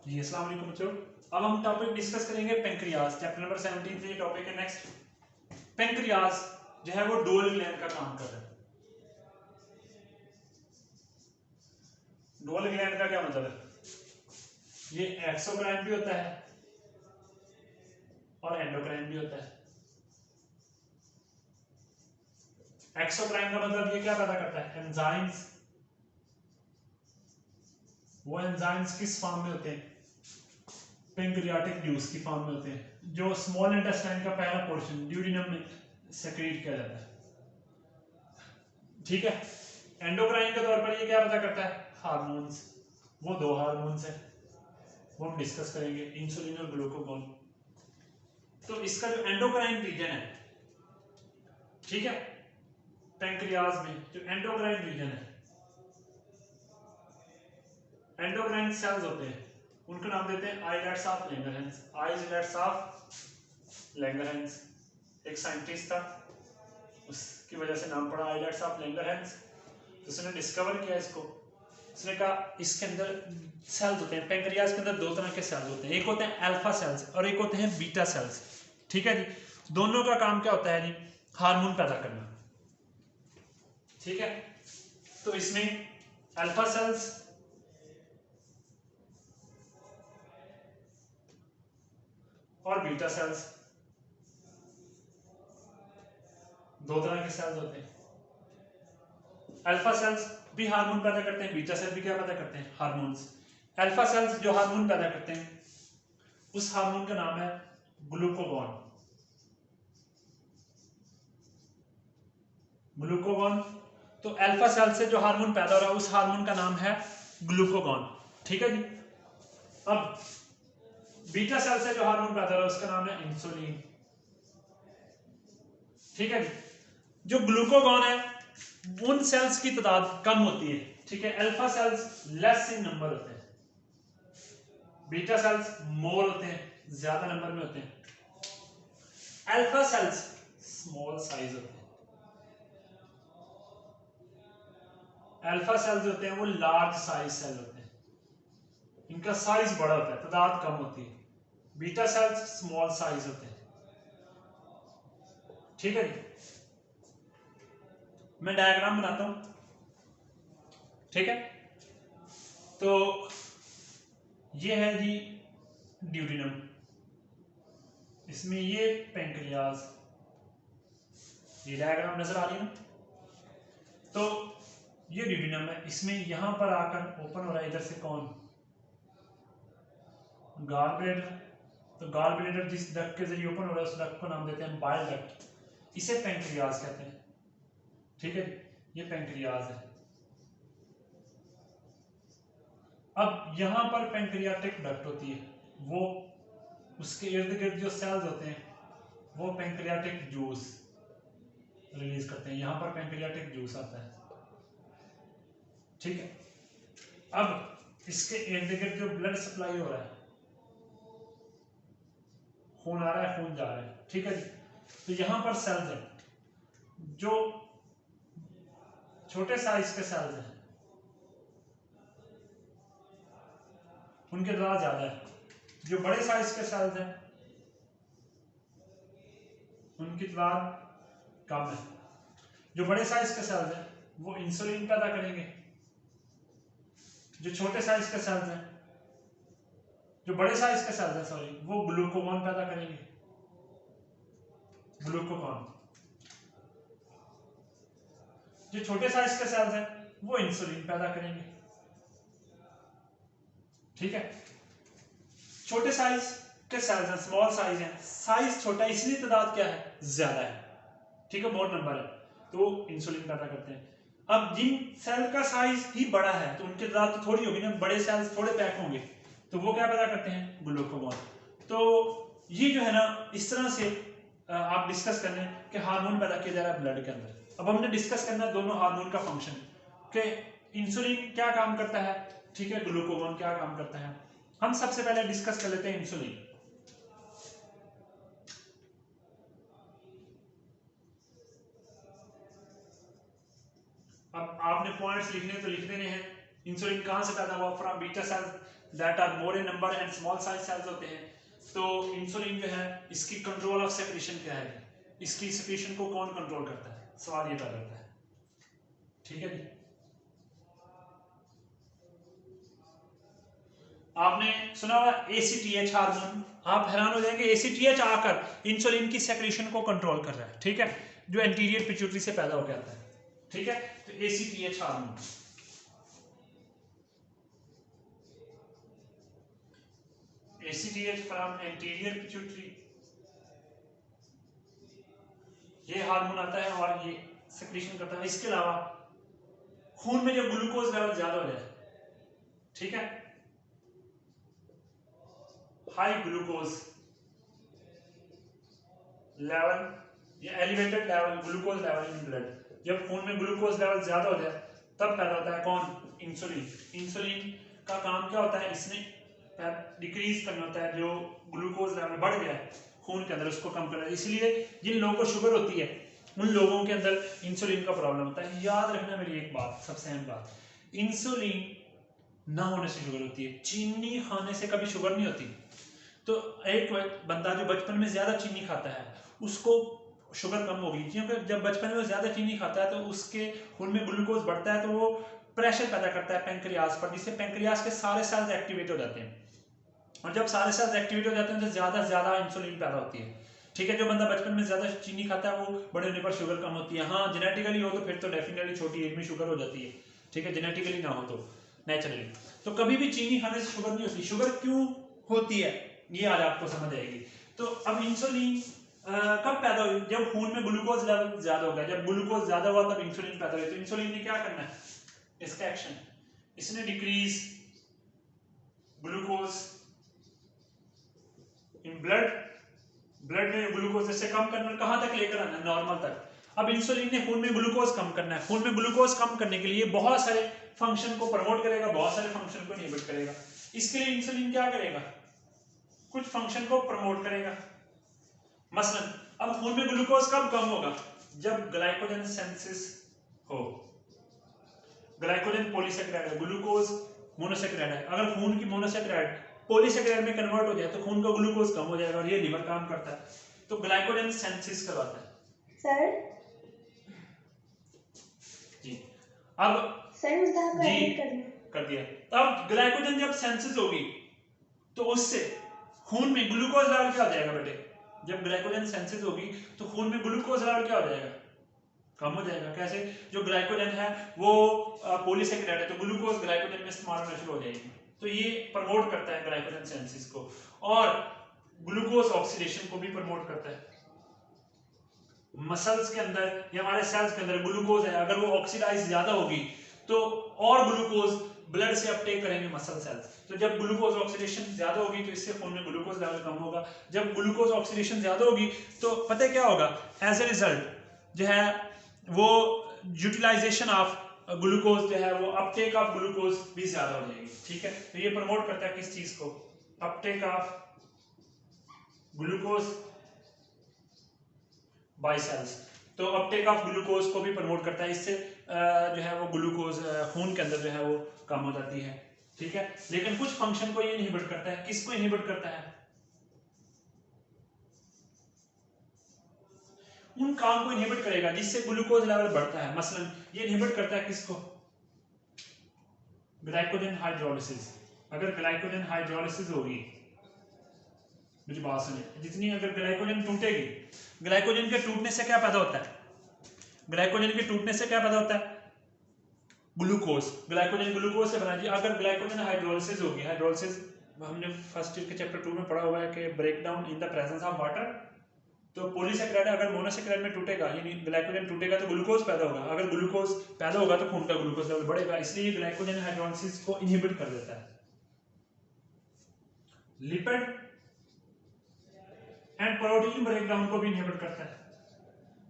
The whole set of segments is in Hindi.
जी अस्सलाम वालेकुम बच्चों। अब हम टॉपिक डिस्कस करेंगे पेंक्रियाज। चैप्टर नंबर 17 से ये टॉपिक है। नेक्स्ट पेंक्रियाज जो है वो डुअल ग्लैंड का काम कर रहा है। डुअल ग्लैंड का क्या मतलब है? ये एक्सोक्राइन भी होता है और एंडोक्राइन भी होता है। एक्सोक्राइन का मतलब ये क्या पैदा करता है? एंजाइम्स। वो एंजाइम्स किस फॉर्म में होते हैं? पेंक्रियाटिक जूस की फॉर्म में होते हैं, जो स्मॉल इंटेस्टाइन का पहला पोर्शन ड्यूडिनम में सेक्रेट किया जाता है। ठीक है। एंडोक्राइन के तौर पर ये क्या पता करता है? हार्मोन्स। वो दो हार्मोन्स हैं, वो हम डिस्कस करेंगे, इंसुलिन और ग्लूकागोन। तो इसका जो एंडोक्राइन रीजन है, ठीक है, पेंक्रियाज में जो एंडोक्राइन रीजन है, एंडोक्राइन सेल्स होते हैं, उनका नाम देते हैं आइलैट्स ऑफ लैंगरहैंस। आइलैट्स ऑफ लैंगरहैंस एक साइंटिस्ट था, उसकी वजह से नाम पड़ा आइलैट्स ऑफ लैंगरहैंस। तो उसने डिस्कवर किया इसको। उसने कहा इसके अंदर सेल्स होते हैं, पेंक्रियाज के अंदर दो तरह के सेल्स होते हैं, एक होते हैं अल्फा सेल्स और एक होते हैं बीटा सेल्स। ठीक है जी। दोनों का काम क्या होता है जी? हार्मोन पैदा करना। ठीक है। तो इसमें अल्फा सेल्स और बीटा सेल्स दो तरह के सेल्स होते हैं। अल्फा सेल्स भी हार्मोन पैदा करते हैं, बीटा सेल भी क्या पैदा करते हैं? हार्मोन्स। अल्फा सेल्स जो हार्मोन पैदा करते हैं, उस हार्मोन का नाम है ग्लूकागॉन। ग्लूकागॉन। तो अल्फा सेल से जो हार्मोन पैदा हो रहा है, उस हार्मोन का नाम है ग्लूकागॉन। ठीक है जी। अब बीटा सेल से जो हार्मोन पैदा हो रहा है, उसका नाम है इंसुलिन। ठीक है जी। जो ग्लूकागॉन है, उन सेल्स की तादाद कम होती है। ठीक है। Alpha cells less in number होते हैं, बीटा सेल्स मोर होते हैं, ज्यादा नंबर में होते हैं। अल्फा सेल्स स्मॉल साइज होते हैं, अल्फा सेल्स होते हैं वो लार्ज साइज सेल होते हैं, इनका साइज बड़ा होता है, तादाद कम होती है। बीटा सेल्स स्मॉल साइज होते हैं। ठीक है जी। मैं डायग्राम बनाता हूं। ठीक है। तो ये है जी ड्यूडिनम, इसमें ये पेंक्रियाज, ये डायग्राम नजर आ रही है ना? तो ये ड्यूडिनम है, इसमें यहां पर आकर ओपन हो रहा है, इधर से कौन? Gall bladder. तो गॉल ब्लैडर जिस डक्ट के जरिए ओपन हो रहा है, उस डक्ट को नाम देते हैं बाइल डक्ट, इसे पेंक्रियाज कहते हैं। ठीक है। ये पेंक्रियाज है। अब यहां पर पेंक्रियाटिक डक्ट होती है, वो उसके इर्द गिर्द जो सेल्स होते हैं, वो पेंक्रियाटिक जूस रिलीज करते हैं। यहां पर पेंक्रियाटिक जूस आता है। ठीक है। अब इसके इर्द गिर्द जो ब्लड सप्लाई हो रहा है, खून आ रहा है, खून जा रहा है। ठीक है जी। तो यहां पर सेल्स हैं, जो छोटे साइज के सेल्स हैं, उनके तादाद ज्यादा है। जो बड़े साइज के सेल्स हैं, उनकी तादाद कम है। जो बड़े साइज के सेल्स हैं, वो इंसुलिन पैदा करेंगे। जो छोटे साइज के सेल्स हैं, जो बड़े साइज के सेल्स हैं सॉरी, वो ग्लूकागॉन पैदा करेंगे। ग्लूकागॉन। जो छोटे साइज के सेल्स हैं, वो इंसुलिन पैदा करेंगे। ठीक है। छोटे साइज के सेल्स हैं, स्मॉल साइज हैं, साइज छोटा है, इसलिए तादाद क्या है? ज्यादा है। ठीक है, बहुत नंबर है, तो वो इंसुलिन पैदा करते हैं। अब जिन सेल का साइज ही बड़ा है, तो उनकी तादाद तो थोड़ी होगी ना, बड़े सेल्स थोड़े पैक होंगे, तो वो क्या पैदा करते हैं? ग्लूकागॉन। तो ये जो है ना, इस तरह से आप डिस्कस कर लें कि हार्मोन पैदा किया जा रहा है ब्लड के अंदर। अब हमने डिस्कस करना है दोनों हार्मोन का फंक्शन, कि इंसुलिन क्या काम करता है, ठीक है, ग्लूकागॉन क्या काम करता है। हम सबसे पहले डिस्कस कर लेते हैं इंसुलिन। अब आपने पॉइंट्स लिखने तो लिख देने हैं। इंसुलिन कहाँ से पैदा हुआ? From beta cells that are more in number and small size cells होते हैं। तो इंसुलिन जो है इसकी कंट्रोल ऑफ सेक्रेशन क्या है? इसकी सेक्रेशन को कौन कंट्रोल करता है? सवाल ये पैदा करता है। ठीक है जी, आपने सुना होगा ACTH हार्मोन। आप हैरान हो जाएंगे, ACTH आकर इंसुलिन की सेक्रेशन को कंट्रोल कर रहा है। ठीक है, जो एंटीरियर पिट्यूटरी से पैदा होकर आता है। ठीक है, तो ACTH hormone, ACTH from anterior pituitary, ये हार्मोन आता है और ये सेक्रेशन करता है। इसके अलावा खून में जब ग्लूकोज लेवल ज्यादा हो जाए, ठीक है, हाई ग्लूकोज लेवल या elevated level glucose level in blood, जब खून में ग्लूकोज लेवल ज्यादा हो जाए तब पैदा होता है कौन? इंसुलिन। इंसुलिन का काम क्या होता है? इसने डिक्रीज करना होता है, जो ग्लूकोज लेवल बढ़ गया है खून के अंदर उसको कम करना है। इसलिए जिन लोगों को शुगर होती है उन लोगों के अंदर इंसुलिन का प्रॉब्लम होता है। याद रखना मेरी एक बात, सबसे अहम बात, इंसुलिन ना होने से शुगर होती है, चीनी खाने से कभी शुगर नहीं होती। तो एक बंदा जो बचपन में ज्यादा चीनी खाता है उसको शुगर कम होगी, क्योंकि जब बचपन में वो ज्यादा चीनी खाता है तो उसके खून में ग्लूकोज बढ़ता है, तो वो प्रेशर पैदा करता है पेंक्रियाज पर, जिससे पेंक्रियाज के सारे सेल्स एक्टिवेट हो जाते हैं। और जब सारे सेल्स एक्टिवेट हो जाते हैं तो ज्यादा से ज्यादा इंसुलिन पैदा होती है। ठीक है, जो बंदा बचपन में ज्यादा चीनी खाता है वो बड़े होने पर शुगर कम होती है। हाँ, जेनेटिकली हो तो फिर तो डेफिनेटली छोटी एज में शुगर हो जाती है। ठीक है, जेनेटिकली ना हो तो नेचुरली। तो कभी भी चीनी खाने से शुगर नहीं होती। शुगर क्यों होती है ये आज आपको समझ आएगी। तो अब इंसुलिन कब पैदा हुई? जब खून में ग्लूकोज लेवल ज्यादा हो गया। जब ग्लूकोज ज्यादा हुआ तब इंसुलिन पैदा हुई। तो इंसुलिन ने क्या करना है? इसका एक्शन, इसने decrease glucose in blood, blood में ग्लूकोज से कम करना, कहां तक लेकर आना? नॉर्मल तक। अब इंसुलिन ने खून में ग्लूकोज कम करना है। खून में ग्लूकोज कम करने के लिए बहुत सारे फंक्शन को प्रमोट करेगा, बहुत सारे फंक्शन को इनहिबिट करेगा। इसके लिए इंसुलिन क्या करेगा? कुछ फंक्शन को प्रमोट करेगा। मसलन अब खून में ग्लूकोज कब कम होगा? जब ग्लाइकोजन सिंथेसिस हो। ग्लाइकोजन पॉलीसेकेराइड है, ग्लूकोज मोनोसेकेराइड है। अगर खून की मोनोसेकेराइड पॉलीसेकेराइड में कन्वर्ट हो जाए तो खून का ग्लूकोज कम हो जाएगा और ये लिवर काम करता है, तो ग्लाइकोजन सिंथेसिस करवाता है। सर जी, अब सर जी कर दिया। अब ग्लाइकोजन जब सिंथेसिस होगी तो उससे खून में ग्लूकोज लेवल क्या हो जाएगा बेटे? जब ग्लाइकोजन सिंथेसिस होगी तो खून में ग्लूकोज लेवल क्या हो जाएगा? कम हो जाएगा। कैसे? जो ग्लाइकोजन है वो पॉलीसेकेराइड है, तो ग्लूकोज ग्लाइकोजन में इस्तेमाल होना शुरू हो जाएगी। तो ये प्रमोट करता है ग्लाइकोजन सिंथेसिस को, और ग्लूकोज ऑक्सीडेशन को भी प्रमोट करता है। मसल्स के अंदर या हमारे सेल्स के अंदर ग्लूकोज है, अगर वो ऑक्सीडाइज ज्यादा होगी तो और ग्लूकोज ब्लड से अपटेक करेंगे मसल सेल्स। तो जब ग्लूकोज ऑक्सीडेशन ज्यादा होगी तो इससे खून में ग्लूकोज लेवल कम होगा। जब ग्लूकोज ऑक्सीडेशन ज्यादा होगी तो पता है क्या होगा? एज ए रिजल्ट जो है वो यूटिलाइजेशन ऑफ ग्लूकोज जो है वो अपटेक ऑफ ग्लूकोज भी ज्यादा हो जाएगी। ठीक है, तो ये प्रमोट करता है किस चीज को? Uptake of glucose by cells. तो अपटेक ऑफ ग्लूकोज को भी प्रमोट करता है। इससे जो है वो ग्लूकोज खून के अंदर जो है वो कम हो जाती है। ठीक है, लेकिन कुछ फंक्शन को ये इनहिबिट करता है। किसको इनहिबिट करता है? उन काम को इनहिबिट करेगा जिससे ग्लूकोज लेवल बढ़ता है। मसलन ये इनहिबिट करता है किसको? Glycogen hydrolysis. अगर ग्लाइकोजन हाइड्रोलिसिस होगी, मुझे बात सुनिए, जितनी अगर ग्लाइकोजन टूटेगी, ग्लाइकोजन के टूटने से क्या पैदा होता है? ग्लाइकोजन के टूटने से क्या पैदा होता है? ग्लूकोज। ग्लाइकोजन ग्लूकोज से बना जी। अगर ग्लाइकोजन हाइड्रोलिसिस होगी, हाइड्रोलिसिस हमने फर्स्ट ईयर के चैप्टर 2 में पढ़ा हुआ है कि break down in the presence of water. तो पॉलीसेकेराइड अगर मोनोसेकेराइड में टूटेगा, यानी ग्लाइकोजन टूटेगा तो ग्लूकोज पैदा होगा। अगर ग्लूकोज पैदा होगा तो खून का ग्लूकोज लेवल बढ़ेगा, इसलिए ग्लाइकोजन हाइड्रोलिसिस को इनहिबिट कर देता है। लिपिड एंड प्रोटीन ब्रेकडाउन को भी इनहिबिट करता है,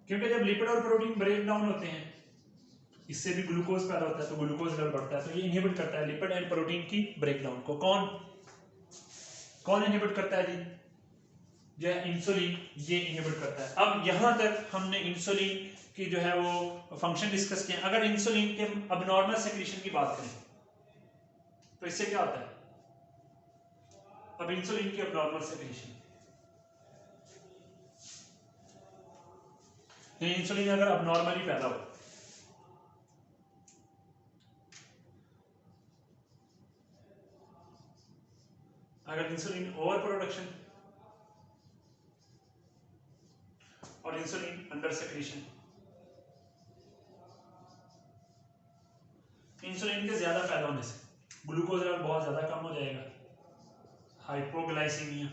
क्योंकि जब लिपिड और प्रोटीन ब्रेकडाउन होते हैं इससे भी ग्लूकोज पैदा होता है, तो ग्लूकोज लेवल बढ़ता है। तो ये इनहिबिट करता है लिपिड एंड प्रोटीन की ब्रेकडाउन को। कौन इनहिबिट करता है जी? जो है इंसुलिन, ये इनहिबिट करता है। अब यहां तक हमने इंसुलिन की जो है वो फंक्शन डिस्कस किया। अगर इंसुलिन के अबनॉर्मल सेक्रेशन की बात करें, तो इससे क्या होता है, अब इंसुलिन की अबनॉर्मल सेक्रेशन, इंसुलिन अगर अबनॉर्मली पैदा हो, अगर इंसुलिन ओवर प्रोडक्शन और इंसुलिन अंडर सेक्रेशन, इंसुलिन के ज्यादा पैदा होने से ग्लूकोज लेवल बहुत ज्यादा कम हो जाएगा, हाइपोग्लाइसीमिया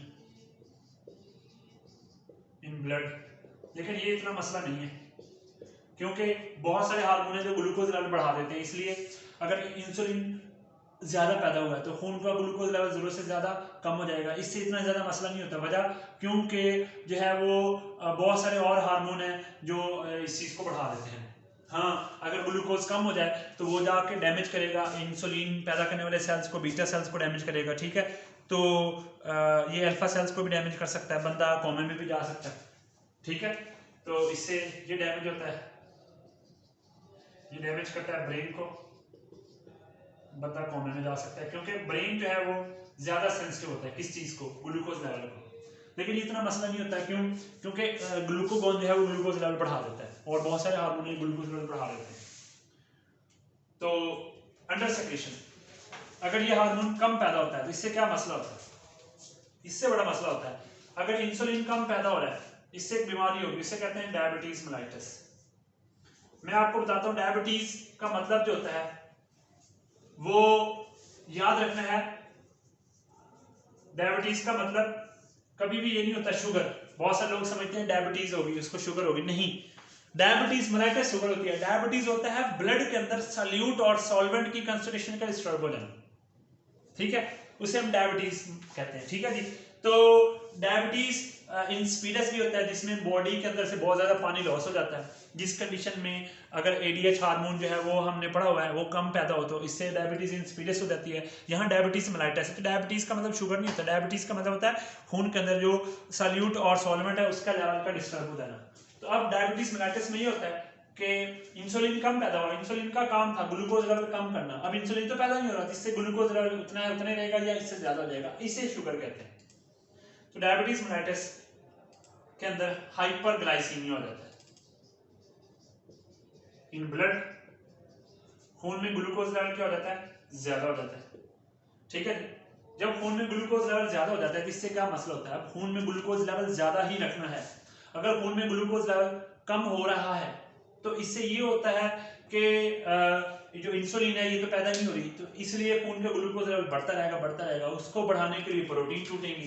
इन ब्लड। लेकिन ये इतना मसला नहीं है, क्योंकि बहुत सारे हार्मोन है जो ग्लूकोज लेवल बढ़ा देते हैं, इसलिए अगर इंसुलिन ज्यादा पैदा हुआ है तो खून का ग्लूकोज लेवल जरूरत से ज्यादा कम हो जाएगा, इससे इतना ज्यादा मसला नहीं होता। वजह क्योंकि जो है वो बहुत सारे और हार्मोन है जो इस चीज को बढ़ा देते हैं। हाँ, अगर ग्लूकोज कम हो जाए तो वो जाके डैमेज करेगा इंसुलिन पैदा करने वाले सेल्स को, बीटा सेल्स को डैमेज करेगा, ठीक है। तो ये अल्फा सेल्स को भी डैमेज कर सकता है, बंदा कोमे में भी जा सकता है, ठीक है। तो इससे ये डैमेज होता है, ये डैमेज करता है ब्रेन को, बंदा कोमे में जा सकता है, क्योंकि ब्रेन जो है वो ज्यादा सेंसिटिव होता है किस चीज को, ग्लूकोज लेवल को। लेकिन इतना मसला नहीं होता, क्यों, क्योंकि ग्लूकोगोन जो है वो ग्लूकोज लेवल बढ़ा देता है, और बहुत सारे हार्मोन ग्लूकोज लेवल बढ़ा देते हैं। तो अंडर सेक्रेशन, अगर ये हार्मोन कम पैदा होता है तो इससे क्या मसला होता है, इससे बड़ा मसला होता है अगर इंसुलिन कम पैदा हो रहा है, इससे एक बीमारी होगी, इसे कहते हैं डायबिटीज मेलाइटस। मैं आपको बताता हूँ डायबिटीज का मतलब जो होता है वो याद रखना है। डायबिटीज का मतलब कभी भी ये नहीं होता शुगर, बहुत सारे लोग समझते हैं डायबिटीज होगी उसको शुगर होगी, नहीं, डायबिटीज मेलाइटस शुगर होती है। डायबिटीज होता है ब्लड के अंदर सॉल्यूट और सॉल्वेंट की कंसंट्रेशन का डिस्टर्ब हो जाना, ठीक है, उसे हम डायबिटीज कहते हैं, ठीक है जी। तो डायबिटीज इंसिपिडस भी होता है, जिसमें बॉडी के अंदर से बहुत ज्यादा पानी लॉस हो जाता है, जिस कंडीशन में अगर एडीएच हार्मोन जो है वो हमने पढ़ा हुआ है वो कम पैदा हो तो इससे डायबिटीज इंसिपिडस हो जाती है। यहाँ डायबिटीज मेलाइटस है, तो डायबिटीज का मतलब शुगर नहीं होता, डायबिटीज का मतलब होता है खून के अंदर जो सॉल्यूट और सॉल्वेंट है उसका लेवल का डिस्टर्ब हो जाना। तो अब डायबिटीज मेलाइटस में ये होता है कि इंसुलिन कम पैदा हुआ, इंसुलिन का काम था ग्लूकोज लेवल कम करना, अब इंसुलिन तो पैदा नहीं हो रहा, इससे ग्लूकोज लेवल उतना उतने रहेगा या इससे ज्यादा हो जाएगा, इसे शुगर कहते हैं। तो डायबिटीज मेलाइटस के अंदर हाइपरग्लाइसीमिया हो जाता है इन ब्लड, खून में ग्लूकोज लेवल क्या हो जाता है, ज्यादा हो जाता है, ठीक है। जब खून में ग्लूकोज लेवल ज्यादा हो जाता है तो इससे क्या मसला होता है, अब खून में ग्लूकोज लेवल ज्यादा ही रखना है। अगर खून में ग्लूकोज लेवल कम हो रहा है तो इससे ये होता है कि जो इंसुलिन है ये तो पैदा नहीं हो रही, तो इसलिए खून का ग्लूकोज लेवल बढ़ता रहेगा, उसको बढ़ाने के लिए प्रोटीन टूटेंगी,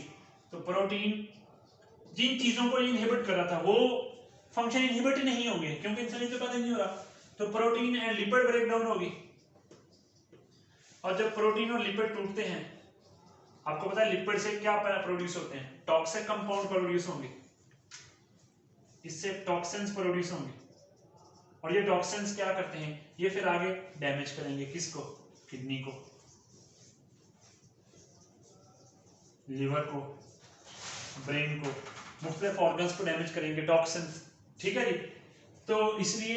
तो प्रोटीन जिन चीजों को इनहिबिट कर रहा था वो फंक्शन इनहिबिट नहीं होंगे, क्योंकि इंसुलिन तो पैदा नहीं हो रहा, तो प्रोटीन एंड लिपिड ब्रेकडाउन होगी। और जब प्रोटीन और लिपिड टूटते हैं, आपको पता है लिपिड से क्या प्रोड्यूस होते हैं, टॉक्सिक कंपाउंड प्रोड्यूस होंगे, इससे टॉक्सिन्स प्रोड्यूस होंगे, और ये टॉक्सिन्स क्या करते हैं, ये फिर आगे डैमेज करेंगे किसको, किडनी को, लिवर को, ब्रेन को, मुख्तलिफ ऑर्गन्स को डैमेज करेंगे टॉक्सिन्स, ठीक है जी। तो इसलिए